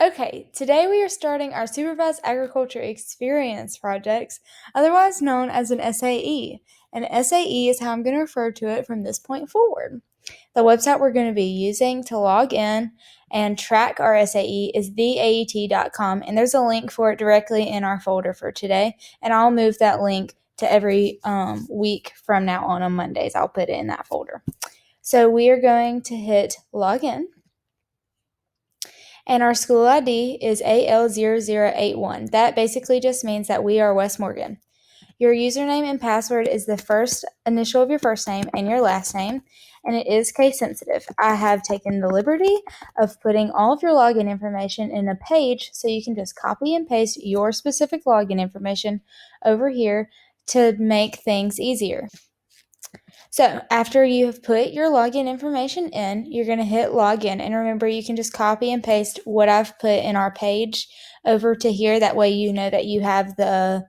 Okay, today we are starting our Supervised Agriculture Experience projects, otherwise known as an SAE. An SAE is how I'm going to refer to it from this point forward. The website we're going to be using to log in and track our SAE is theaet.com, and there's a link for it directly in our folder for today, and I'll move that link to every week from now on Mondays. I'll put it in that folder. So we are going to hit login. And our school ID is AL0081. That basically just means that we are West Morgan. Your username and password is the first initial of your first name and your last name, and it is case sensitive. I have taken the liberty of putting all of your login information in a page so you can just copy and paste your specific login information over here to make things easier. So after you have put your login information in, you're going to hit login. And remember, you can just copy and paste what I've put in our page over to here. That way you know that you have the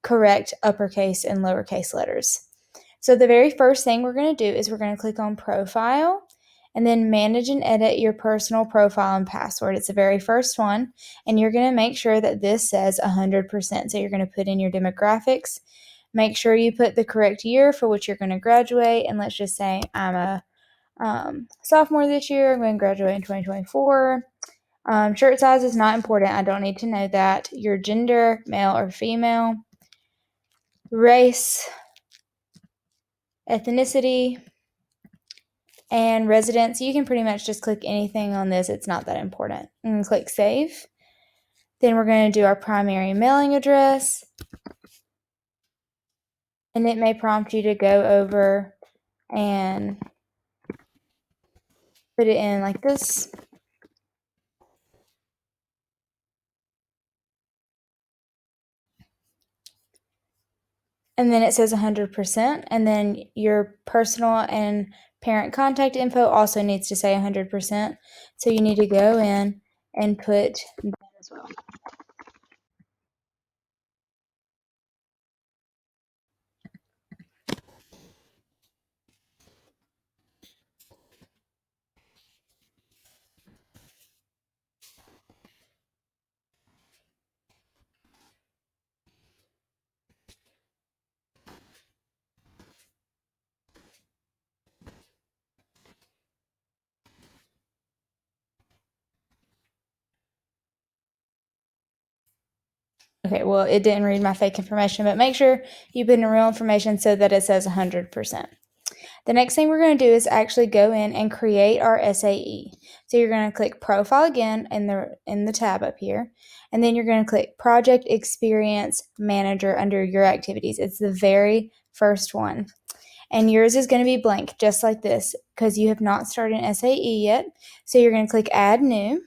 correct uppercase and lowercase letters. So the very first thing we're going to do is we're going to click on Profile and then Manage and Edit your personal profile and password. It's the very first one. And you're going to make sure that this says 100%. So you're going to put in your demographics. Make sure you put the correct year for which you're going to graduate. And let's just say I'm a sophomore this year. I'm going to graduate in 2024. Shirt size is not important. I don't need to know that. Your gender, male or female. Race, ethnicity, and residence. You can pretty much just click anything on this. It's not that important. And click Save. Then we're going to do our primary mailing address. And it may prompt you to go over and put it in like this. And then it says 100%. And then your personal and parent contact info also needs to say 100%. So you need to go in and put that as well. Okay, well, it didn't read my fake information, but make sure you put in real information so that it says 100%. The next thing we're going to do is actually go in and create our SAE. So you're going to click Profile again in the tab up here, and then you're going to click Project Experience Manager under your activities. It's the very first one. And yours is going to be blank, just like this, because you have not started an SAE yet. So you're going to click Add New.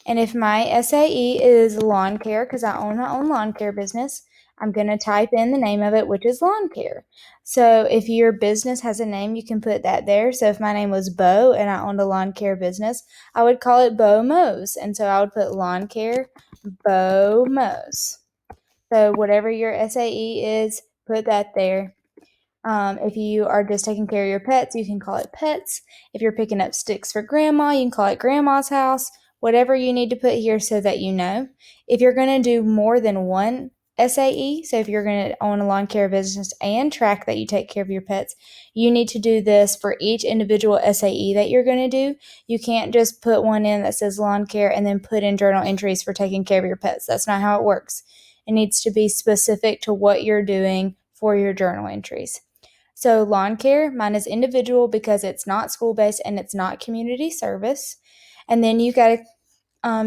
And if my SAE is lawn care, because I own my own lawn care business, I'm going to type in the name of it, which is lawn care. So if your business has a name, you can put that there. So if my name was Bo and I owned a lawn care business, I would call it Bo Mows. And so I would put lawn care Bo Mows. So whatever your SAE is, put that there. If you are just taking care of your pets, you can call it pets. If you're picking up sticks for grandma, you can call it grandma's house. Whatever you need to put here so that you know. If you're going to do more than one SAE, so if you're going to own a lawn care business and track that you take care of your pets, you need to do this for each individual SAE that you're going to do. You can't just put one in that says lawn care and then put in journal entries for taking care of your pets. That's not how it works. It needs to be specific to what you're doing for your journal entries. So lawn care, mine is individual because it's not school-based and it's not community service. And then you got to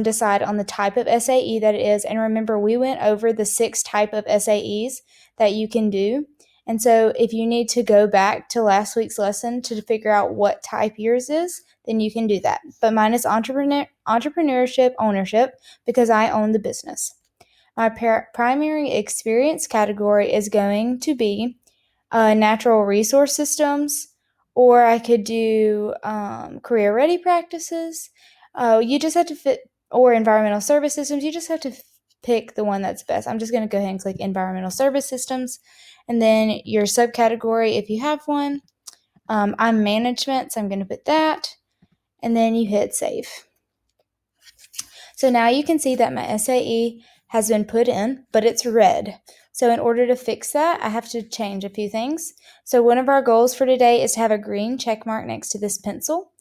decide on the type of SAE that it is. And remember, we went over the 6 type of SAEs that you can do. And so if you need to go back to last week's lesson to figure out what type yours is, then you can do that. But mine is entrepreneurship ownership because I own the business. My primary experience category is going to be natural resource systems, or I could do career ready practices. You just have to fit, or environmental service systems. You just have to pick the one that's best. I'm just going to go ahead and click environmental service systems, and then your subcategory if you have one. I'm management, so I'm going to put that, and then you hit save. So now you can see that my SAE has been put in, but it's red. So in order to fix that, I have to change a few things. So one of our goals for today is to have a green check mark next to this pencil.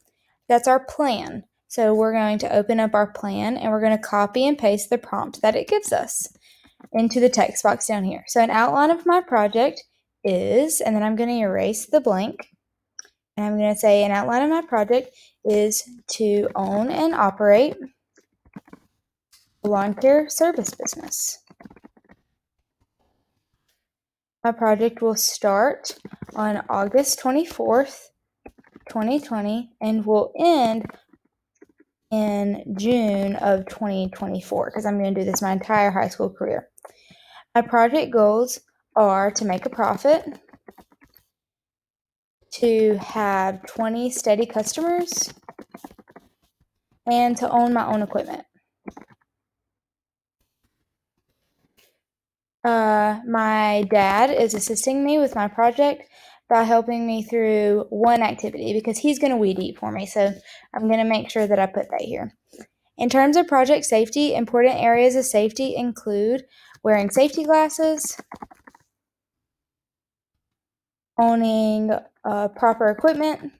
That's our plan. So we're going to open up our plan and we're going to copy and paste the prompt that it gives us into the text box down here. So an outline of my project is, and then I'm going to erase the blank, and I'm going to say an outline of my project is to own and operate a lawn care service business. My project will start on August 24th, 2020, and will end in June of 2024 because I'm going to do this my entire high school career. My project goals are to make a profit, to have 20 steady customers, and to own my own equipment. My dad is assisting me with my project by helping me through one activity because he's going to weed eat for me. So I'm going to make sure that I put that here. In terms of project safety, important areas of safety include wearing safety glasses, owning proper equipment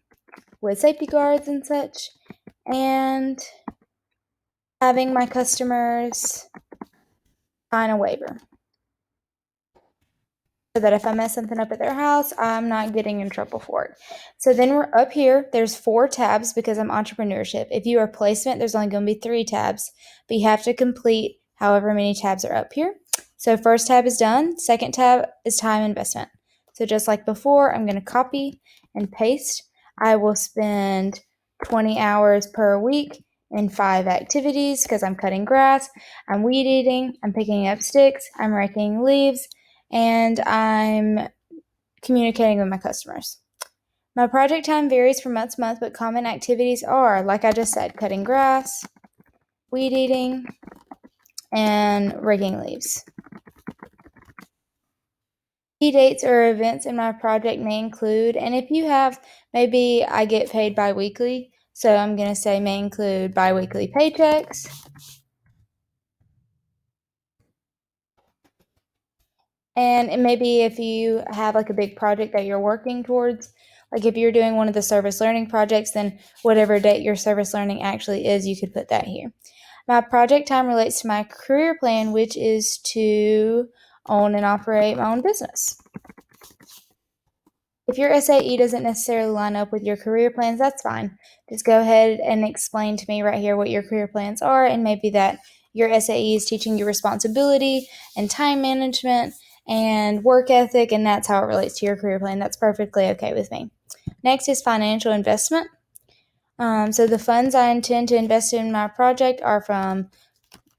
with safety guards and such, and having my customers sign a waiver so that if I mess something up at their house, I'm not getting in trouble for it. So then we're up here. There's 4 tabs because I'm entrepreneurship. If you are placement, there's only going to be 3 tabs, but you have to complete however many tabs are up here. So first tab is done. Second tab is time investment. So just like before, I'm going to copy and paste. I will spend 20 hours per week in 5 activities because I'm cutting grass, I'm weed eating, I'm picking up sticks, I'm raking leaves, and I'm communicating with my customers. My project time varies from month to month, but common activities are, like I just said, cutting grass, weed eating, and raking leaves. Key dates or events in my project may include, and if you have, maybe I get paid bi-weekly, so I'm going to say may include bi-weekly paychecks. And maybe if you have like a big project that you're working towards, like if you're doing one of the service learning projects, then whatever date your service learning actually is, you could put that here. My project time relates to my career plan, which is to own and operate my own business. If your SAE doesn't necessarily line up with your career plans, that's fine. Just go ahead and explain to me right here what your career plans are, and maybe that your SAE is teaching you responsibility and time management and work ethic, and that's how it relates to your career plan. That's perfectly okay with me. Next is financial investment. So the funds I intend to invest in my project are from,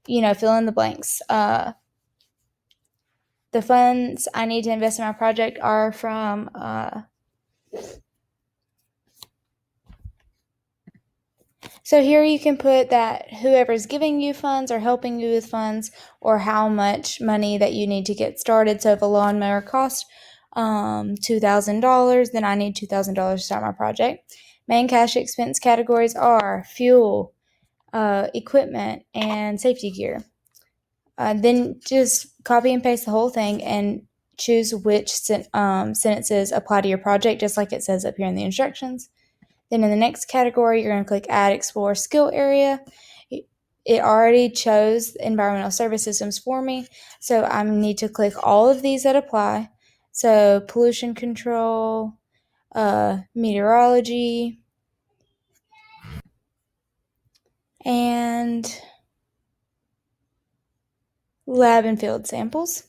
fill in the blanks. The funds I need to invest in my project are from so here you can put that whoever's giving you funds or helping you with funds, or how much money that you need to get started. So if a lawnmower costs $2,000, then I need $2,000 to start my project. Main cash expense categories are fuel, equipment, and safety gear. Then just copy and paste the whole thing and choose which sentences apply to your project, just like it says up here in the instructions. Then in the next category, you're going to click Add Explore Skill Area. It already chose environmental service systems for me, so I need to click all of these that apply. So pollution control, meteorology, and lab and field samples.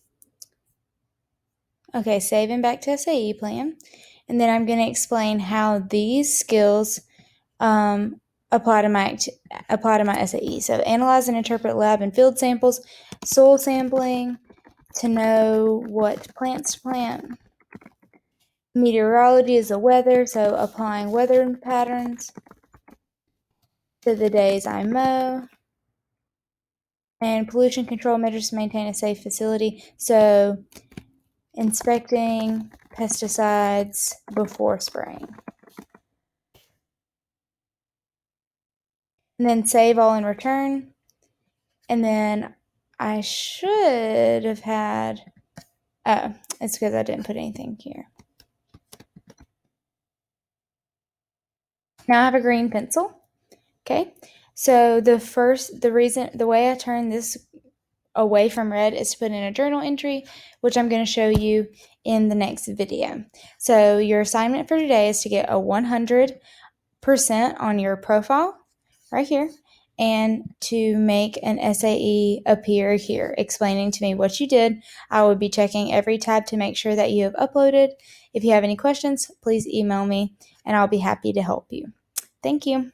Okay, saving back to SAE plan. And then I'm going to explain how these skills apply to my SAE. So analyze and interpret lab and field samples, soil sampling to know what plants to plant. Meteorology is the weather, so applying weather patterns to the days I mow. And pollution control measures to maintain a safe facility, so inspecting pesticides before spraying. And then save all and return. And then I should have had, oh, it's because I didn't put anything here. Now I have a green pencil. Okay, so the way I turn this away from red is to put in a journal entry, which I'm going to show you in the next video. So your assignment for today is to get a 100% on your profile right here, and to make an SAE appear here, explaining to me what you did. I will be checking every tab to make sure that you have uploaded. If you have any questions, please email me, and I'll be happy to help you. Thank you.